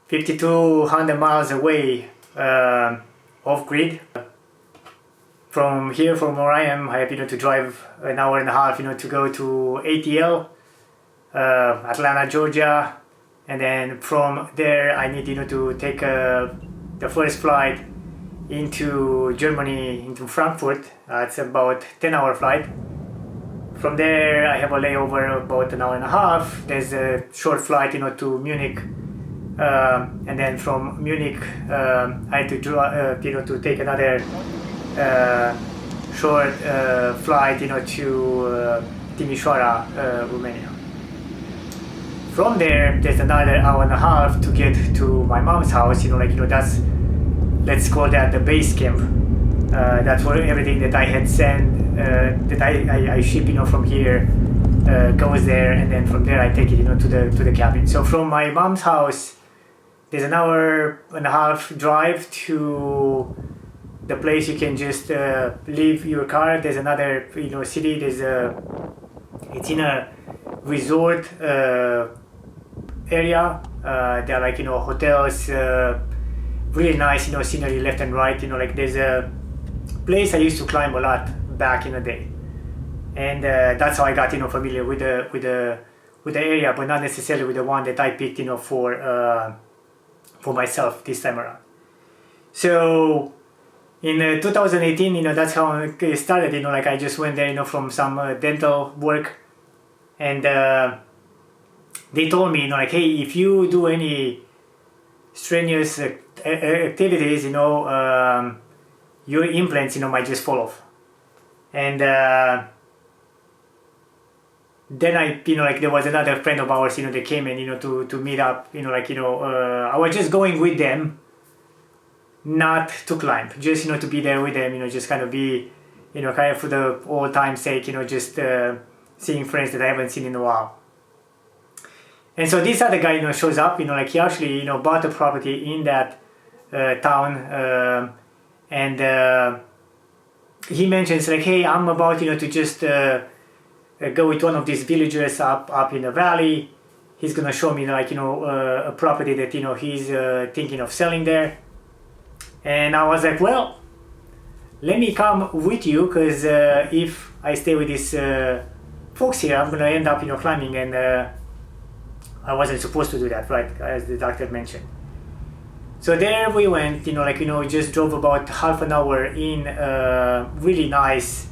5,200 miles away off grid. From here, from where I am, I have to drive an hour and a half to go to ATL, Atlanta, Georgia, and then from there I need to take the first flight into Germany, into Frankfurt. It's about 10-hour flight. From there I have a layover about an hour and a half. There's a short flight to Munich, and then from Munich I had to to take another short flight to Timișoara, Romania. From there there's another hour and a half to get to my mom's house. That's, let's call that the base camp. That's where everything that I had sent, that I ship from here, goes there, and then from there I take it to the cabin. So from my mom's house there's an hour and a half drive to the place you can just leave your car. There's another city. It's in a resort area. There are hotels, really nice scenery left and right. There's a place I used to climb a lot back in the day, and that's how I got familiar with the area, but not necessarily with the one that I picked for myself this time around. So in 2018, that's how it started. I just went there from some dental work, and they told me hey, if you do any strenuous activities, your implants might just fall off. And then I there was another friend of ours that came in to meet up. I was just going with them, not to climb, just to be there with them, just kind of be kind of for the old time's sake, just seeing friends that I haven't seen in a while. And so this other guy shows up, he actually bought a property in that town, and he mentions hey, I'm about to just go with one of these villagers up in the valley. He's gonna show me a property that he's thinking of selling there. And I was like, well, let me come with you, because if I stay with these folks here, I'm gonna end up climbing, and I wasn't supposed to do that, right, as the doctor mentioned. So there we went, just drove about half an hour in really nice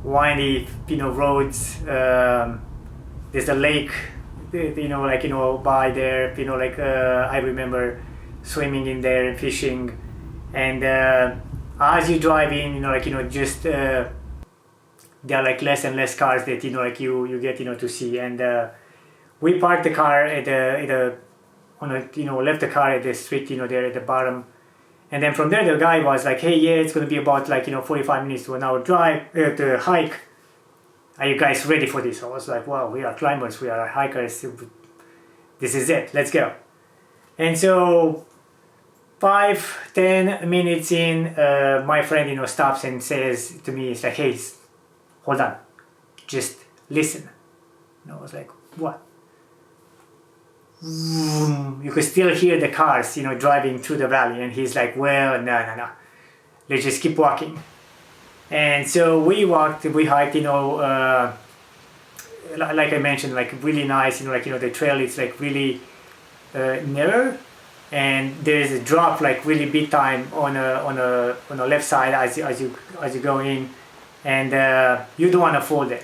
windy roads. There's a lake by there, I remember swimming in there and fishing. And as you drive in, just there are less and less cars that you get to see. And we parked the car left the car at the street there at the bottom. And then from there the guy was like, hey, yeah, it's gonna be about 45 minutes to an hour drive to hike. Are you guys ready for this? I was like, well, we are climbers, we are hikers, this is it, let's go. And so 5-10 minutes in, my friend stops and says to me, it's like, hey, hold on, just listen. And I was like, what? You could still hear the cars driving through the valley. And he's like, well, no, let's just keep walking. And so we hiked, like I mentioned, really nice, the trail is really narrow, and there's a drop really big time on a left side as you go in, and you don't want to fall there.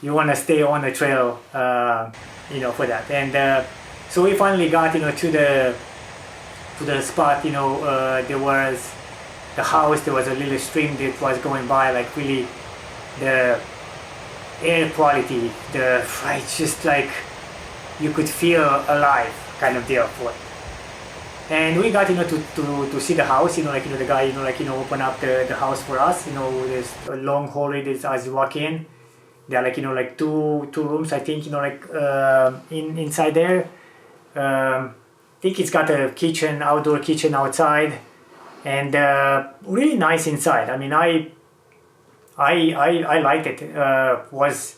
You want to stay on the trail, for that. And so we finally got to the spot. There was the house, there was a little stream that was going by, really the air quality, it's just you could feel alive kind of deal for it. And we got to see the house, the guy open up the house for us. There's a long hallway as you walk in. There are two rooms, I think, inside there. I think it's got a kitchen, outdoor kitchen outside, and really nice inside. I mean, I liked it. Was,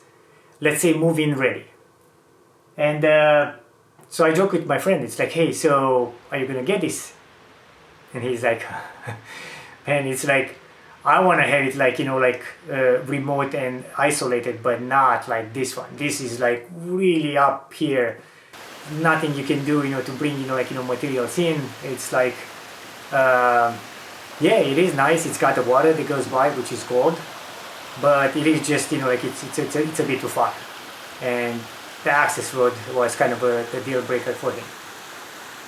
let's say, move-in ready. And So I joke with my friend, it's like, hey, so are you gonna get this? And he's like, man, it's like, I want to have it like, like remote and isolated, but not like this one. This is like really up here. Nothing you can do, to bring, like, materials in. It's like, yeah, it is nice. It's got the water that goes by, which is gold, but it is just, like it's a bit too far. And the access road was kind of the deal breaker for him.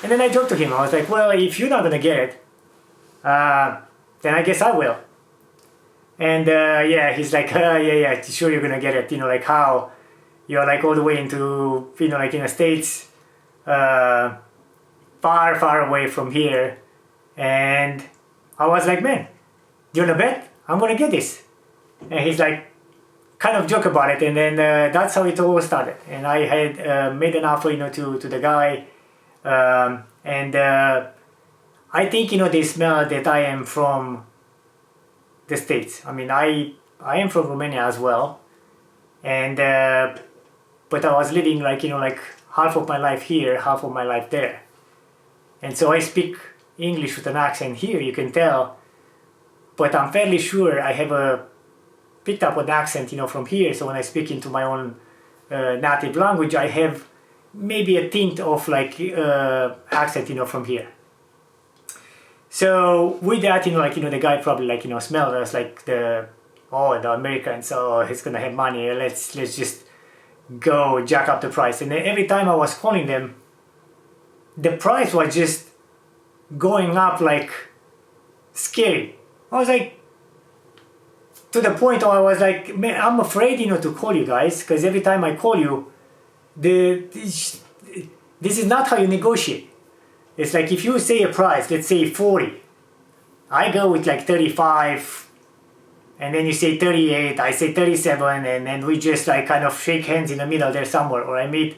And then I joked to him. I was like, well, if you're not gonna get it, then I guess I will. And yeah, he's like, yeah, sure you're gonna get it. Like how you're like all the way into, like in the States, far, far away from here. And I was like, man, do you wanna bet? I'm gonna get this. And he's like, kind of joke about it. And then that's how it all started. And I had made an offer, to the guy. And I think, they smell that I am from the States. I mean, I am from Romania as well. And, but I was living like, like half of my life here, half of my life there. And so I speak English with an accent here, you can tell. But I'm fairly sure I have picked up an accent, from here. So when I speak into my own native language, I have maybe a tint of like accent, from here. So with that, like, the guy probably like, smelled us like the Americans, so he's gonna have money. Let's just go jack up the price. And then every time I was calling them, the price was just going up like scary. I was like, to the point where I was like, man, I'm afraid, to call you guys, because every time I call you, this is not how you negotiate. It's like if you say a price, let's say 40, I go with like 35, and then you say 38, I say 37, and then we just like kind of shake hands in the middle there somewhere. Or I meet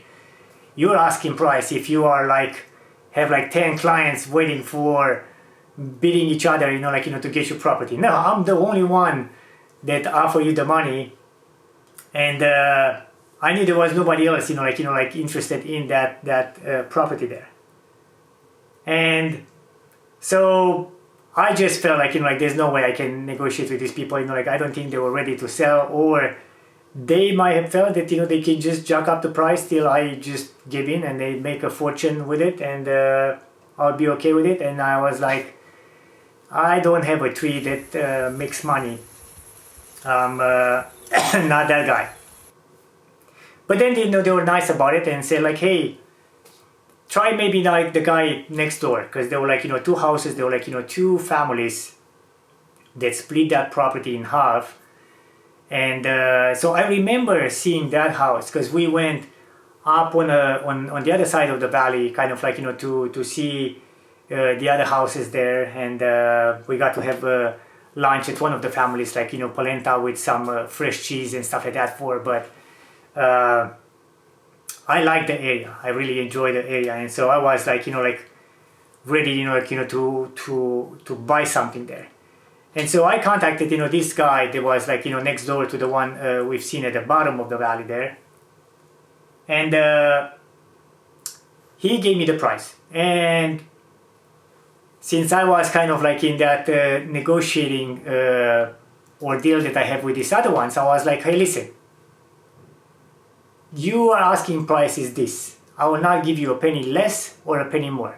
your asking price if you are like, have like 10 clients waiting for bidding each other, like, to get your property. No, I'm the only one that offer you the money. And I knew there was nobody else, like interested in that property there. And so I just felt like, like there's no way I can negotiate with these people, like I don't think they were ready to sell, or they might have felt that, they can just jack up the price till I just give in and they make a fortune with it, and I'll be okay with it. And I was like, I don't have a tree that makes money. I'm not that guy. But then, they were nice about it and said like, hey, try maybe like the guy next door, because there were like, two houses, there were like, two families that split that property in half. And so I remember seeing that house, because we went up on the other side of the valley, kind of like, to see the other houses there. And we got to have lunch at one of the families, like, polenta with some fresh cheese and stuff like that but I like the area. I really enjoy the area, and so I was like, like ready, to buy something there. And so I contacted, this guy that was like, next door to the one we've seen at the bottom of the valley there, and he gave me the price. And since I was kind of like in that negotiating ordeal that I have with these other ones, I was like, hey, listen. You are asking price is this. I will not give you a penny less or a penny more.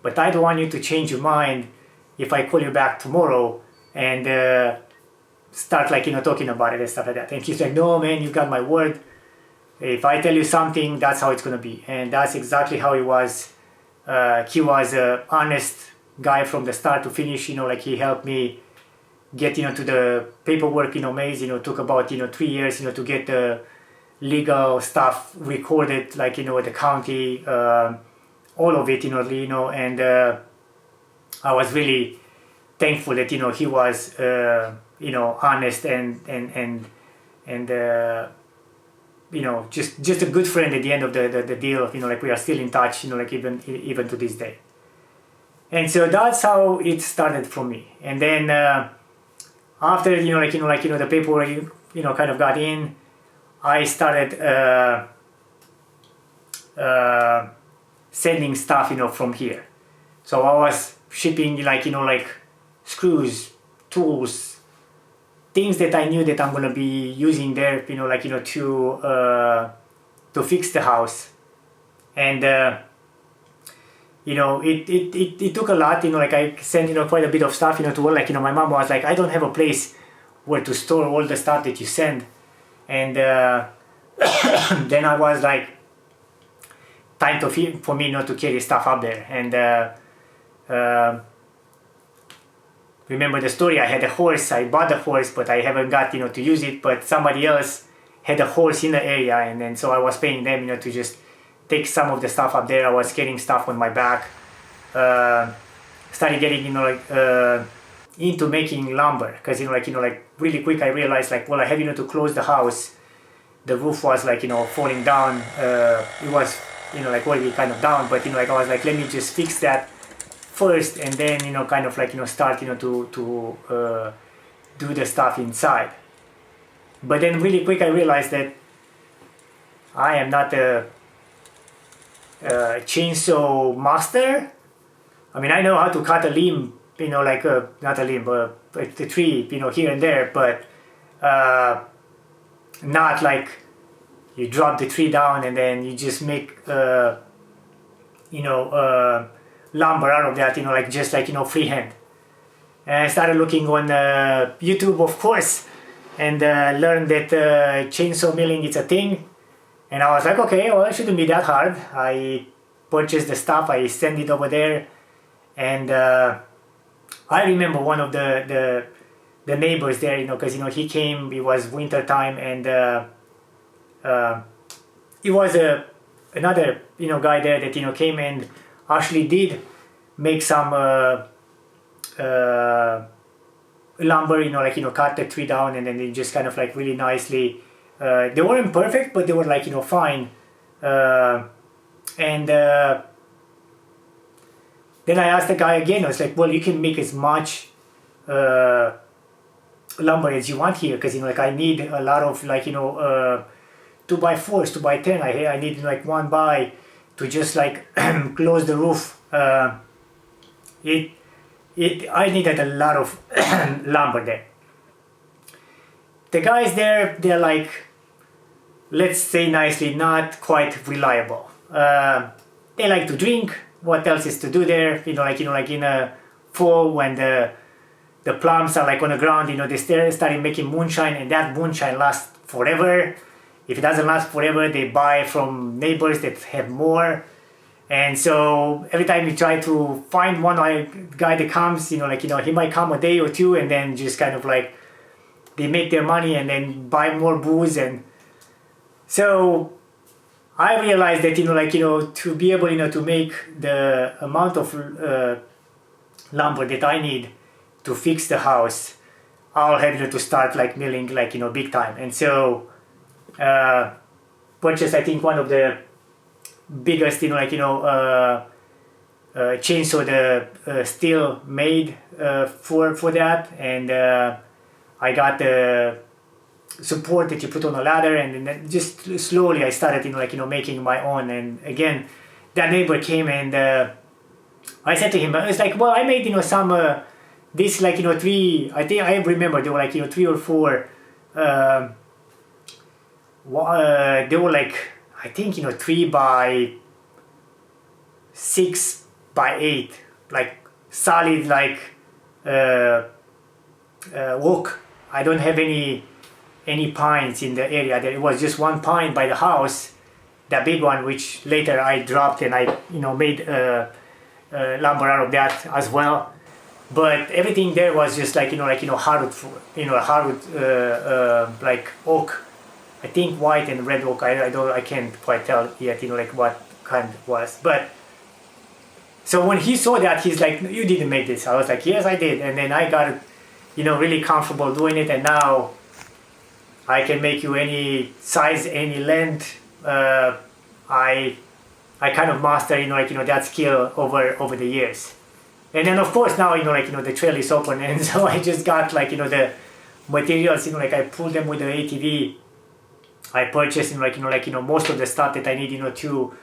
But I don't want you to change your mind if I call you back tomorrow and start like, talking about it and stuff like that. And he's like, no, man, you got my word. If I tell you something, that's how it's going to be. And that's exactly how he was. He was an honest guy from the start to finish, like he helped me get, to the paperwork, maze, took about, 3 years, to get the legal stuff recorded, like, at the county, all of it, and I was really thankful that, he was, honest and just a good friend at the end of the deal, like we are still in touch, like even to this day. And so that's how it started for me. And then after, the paperwork, kind of got in, I started sending stuff, from here. So I was shipping like screws, tools, things that I knew that I'm gonna be using there, to fix the house. And it took a lot, I sent quite a bit of stuff, to work. My mom was like, I don't have a place where to store all the stuff that you send. And then I was like, time for me not to carry stuff up there. And remember the story, I had a horse, I bought a horse, but I haven't got to use it, but somebody else had a horse in the area, and then so I was paying them to just take some of the stuff up there. I was carrying stuff on my back, started getting into making lumber, because really quick I realized I had to close the house. The roof was falling down. It was already kind of down, but I was like, let me just fix that first, and then start to do the stuff inside. But then really quick I realized that I am not a chainsaw master. I mean, I know how to cut a limb, not a limb, but a tree, here and there, but not like you drop the tree down and then you just make lumber out of that, just freehand. And I started looking on YouTube, of course, and learned that chainsaw milling is a thing. And I was like, okay, well, it shouldn't be that hard. I purchased the stuff, I sent it over there, and I remember one of the neighbors there, because he came. It was winter time, and it was another guy there that came and actually did make some lumber, cut the tree down, and then they just really nicely. They weren't perfect, but they were fine. And then I asked the guy again. I was like, well, you can make as much lumber as you want here, because I need a lot of 2x4s, 2x10. I need 1x to just close the roof. I needed a lot of lumber there. The guys there, they're let's say nicely, not quite reliable. They like to drink. What else is to do there? In a fall when the plums are on the ground, they started making moonshine, and that moonshine lasts forever. If it doesn't last forever, they buy from neighbors that have more. And so every time you try to find one guy that comes, he might come a day or two, and then just they make their money and then buy more booze. And so I realized that to be able to make the amount of lumber that I need to fix the house, I'll have to start milling big time. And so purchased, I think, one of the biggest chainsaw the steel made for that, and I got the support that you put on a ladder, and then just slowly I started making my own. And again, that neighbor came, and I said to him, it's well, I made some this 3, I think I remember there were 3 or 4 they were I think 3x6x8, solid oak. I don't have any pines in the area. There was just one pine by the house, that big one, which later I dropped, and I made lumber out of that as well. But everything there was just hardwood, oak. I think white and red oak. I can't quite tell yet what kind it was. But so when he saw that, he's like, you didn't make this. I was like, yes, I did. And then I got really comfortable doing it, and now I can make you any size, any length. I kind of master that skill over the years. And then of course now the trail is open, and so I just got the materials, I pulled them with the ATV. I purchased most of the stuff that I need to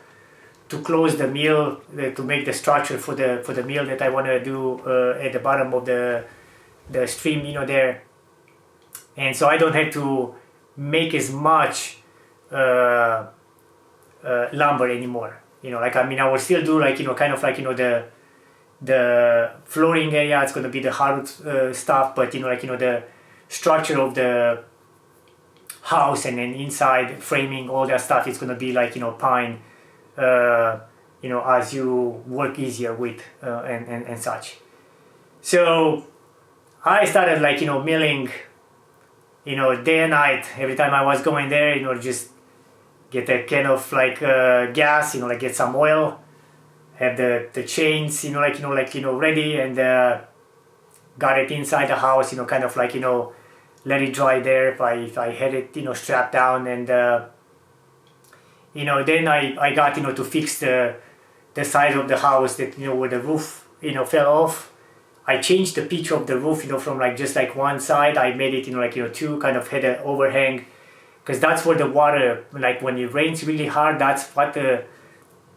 to close the mill, to make the structure for the mill that I want to do at the bottom of the stream, you know, there. And so I don't have to make as much lumber anymore. You know, like, I mean, I will still do, like, you know, kind of like, you know, the flooring area. It's going to be the hard stuff, but, you know, like, you know, the structure of the house and then inside framing, all that stuff, it's going to be like, you know, pine, you know, as you work easier with and such. So I started, like, you know, milling, you know, day and night. Every time I was going there, you know, just get a can of like gas, you know, like get some oil, have the chains, you know, ready, and got it inside the house, you know, kind of like, you know, let it dry there if I had it, you know, strapped down. And you know, then I got, you know, to fix the side of the house that, you know, where the roof, you know, fell off. I changed the pitch of the roof, you know, from like just like one side. I made it, you know, like, you know, two, kind of had an overhang, because that's where the water, like when it rains really hard, that's what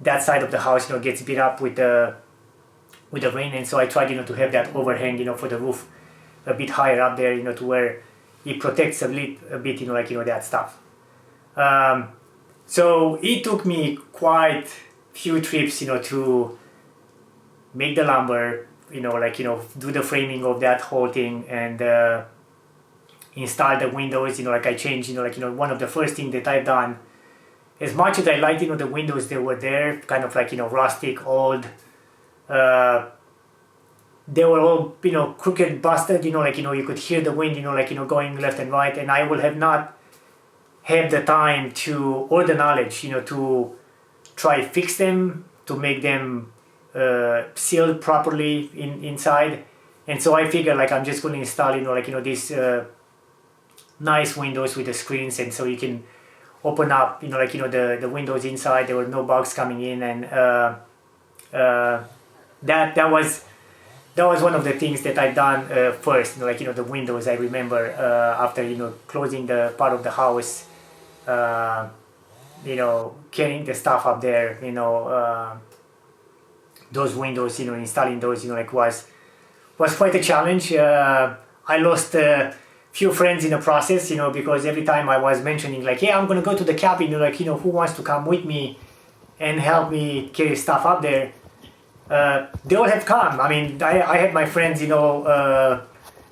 that side of the house, you know, gets beat up with the rain. And so I tried, you know, to have that overhang, you know, for the roof a bit higher up there, you know, to where it protects a bit, you know, like, you know, that stuff. So it took me quite few trips, you know, to make the lumber, you know, like, you know, do the framing of that whole thing, and install the windows, you know, like I changed, you know, like, you know, one of the first things that I've done, as much as I liked, you know, the windows that were there, kind of like, you know, rustic, old, they were all, you know, crooked, busted, you know, like, you know, you could hear the wind, you know, like, you know, going left and right, and I would have not had the time to, or the knowledge, you know, to try fix them, to make them sealed properly inside. And so I figured, like, I'm just going to install, you know, like, you know, these nice windows with the screens, and so you can open up, you know, like, you know, the windows inside. There were no bugs coming in, and that was one of the things that I've done first, you know, like, you know, the windows. I remember after, you know, closing the part of the house, you know, carrying the stuff up there, you know, those windows, you know, installing those, you know, like was quite a challenge. I lost few friends in the process, you know, because every time I was mentioning, like, yeah, I'm gonna go to the cabin, you know, like, you know, who wants to come with me and help me carry stuff up there? They all have come. I mean, I had my friends, you know,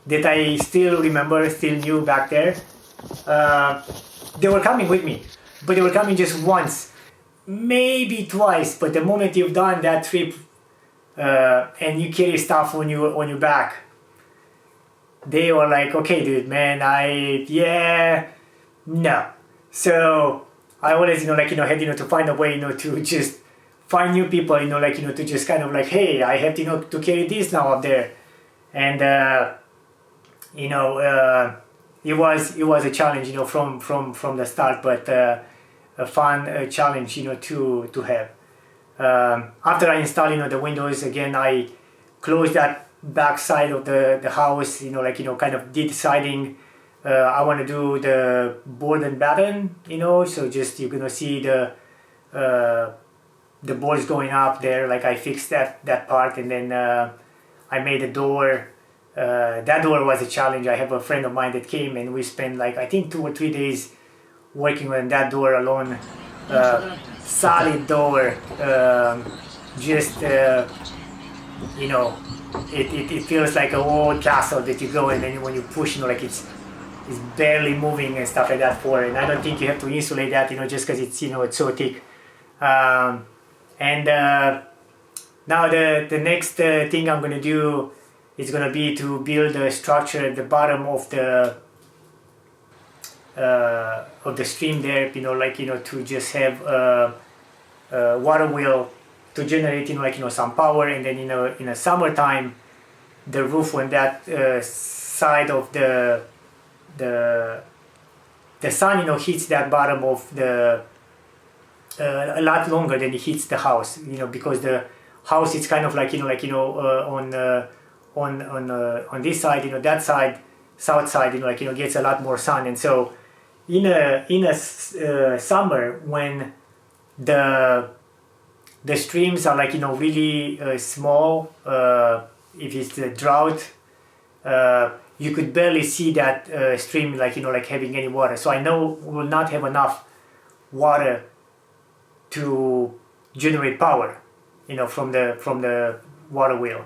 that I still remember, still knew back there. They were coming with me, but they were coming just once, maybe twice. But the moment you've done that trip and you carry stuff on your back, they were like, okay, dude, man, no. So I always, you know, like, you know, had, you know, to find a way, you know, to just find new people, you know, like, you know, to just kind of like, hey, I have to, you know, to carry this now up there. And, you know, it was a challenge, you know, from the start, but a fun challenge, you know, to have. After I installed, you know, the windows, again, I closed that back side of the house, you know, like, you know, kind of did siding. I want to do the board and batten, you know, so just you're gonna see the boards going up there. Like, I fixed that part, and then I made a door. That door was a challenge. I have a friend of mine that came, and we spent, like, I think 2 or 3 days working on that door alone. Solid door, just you know, it feels like a old castle that you go, and then when you push, you know, like it's barely moving and stuff like that for it. And I don't think you have to insulate that, you know, just because it's, you know, it's so thick. And now the next thing I'm gonna do is gonna be to build a structure at the bottom of the stream there, you know, like, you know, to just have a water wheel to generate, you know, like, you know, some power. And then, you know, in the summertime, the roof, when that side of the sun, you know, hits that bottom of the a lot longer than it hits the house, you know, because the house is kind of like, you know, on this side, you know, that side, south side, you know, like, you know, gets a lot more sun. And so in a summer, when the the streams are like, you know, really small. If it's the drought, you could barely see that stream like, you know, like having any water. So I know we will not have enough water to generate power, you know, from the water wheel.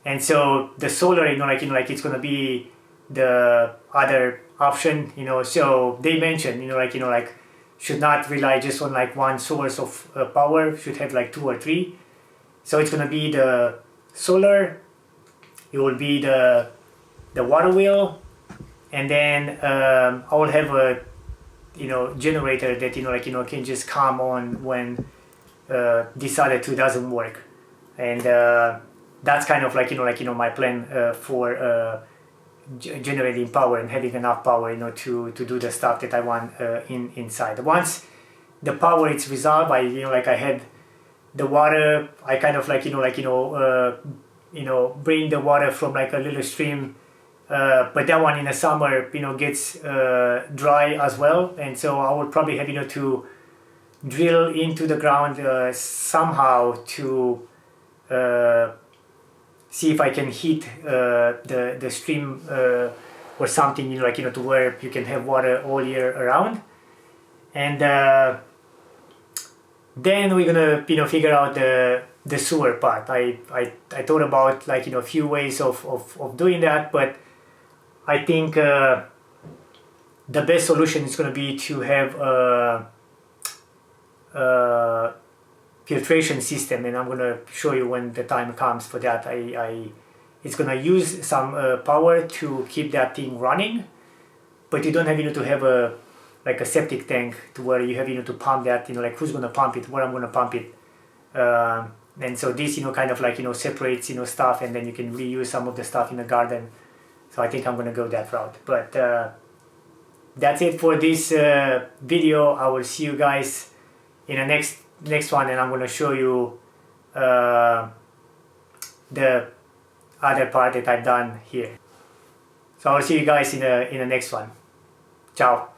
And so the solar, you know, like it's gonna be the other option, you know. So they mentioned, you know, like should not rely just on like one source of power, should have like 2 or 3. So it's gonna be the solar, it will be the water wheel, and then I will have a, you know, generator that, you know, like, you know, can just come on when this other 2 doesn't work. And that's kind of like, you know, my plan for generating power and having enough power, you know, to do the stuff that I want inside. Once the power is resolved, you know, like I had the water, I kind of like, you know, bring the water from like a little stream, but that one in the summer, you know, gets dry as well. And so I would probably have, you know, to drill into the ground somehow to see if I can heat the stream or something, you know, like, you know, to where you can have water all year around. And then we're gonna, you know, figure out the sewer part. I thought about like, you know, a few ways of doing that, but I think the best solution is gonna be to have a filtration system, and I'm gonna show you when the time comes for that. It's gonna use some power to keep that thing running, but you don't have, you know, to have a like a septic tank to where you have, you know, to pump that, you know, like who's gonna pump it, where I'm gonna pump it. And so this, you know, kind of like, you know, separates, you know, stuff, and then you can reuse some of the stuff in the garden. So I think I'm gonna go that route. But that's it for this video. I will see you guys in the next one, and I'm gonna show you the other part that I've done here. So I'll see you guys in the next one. Ciao.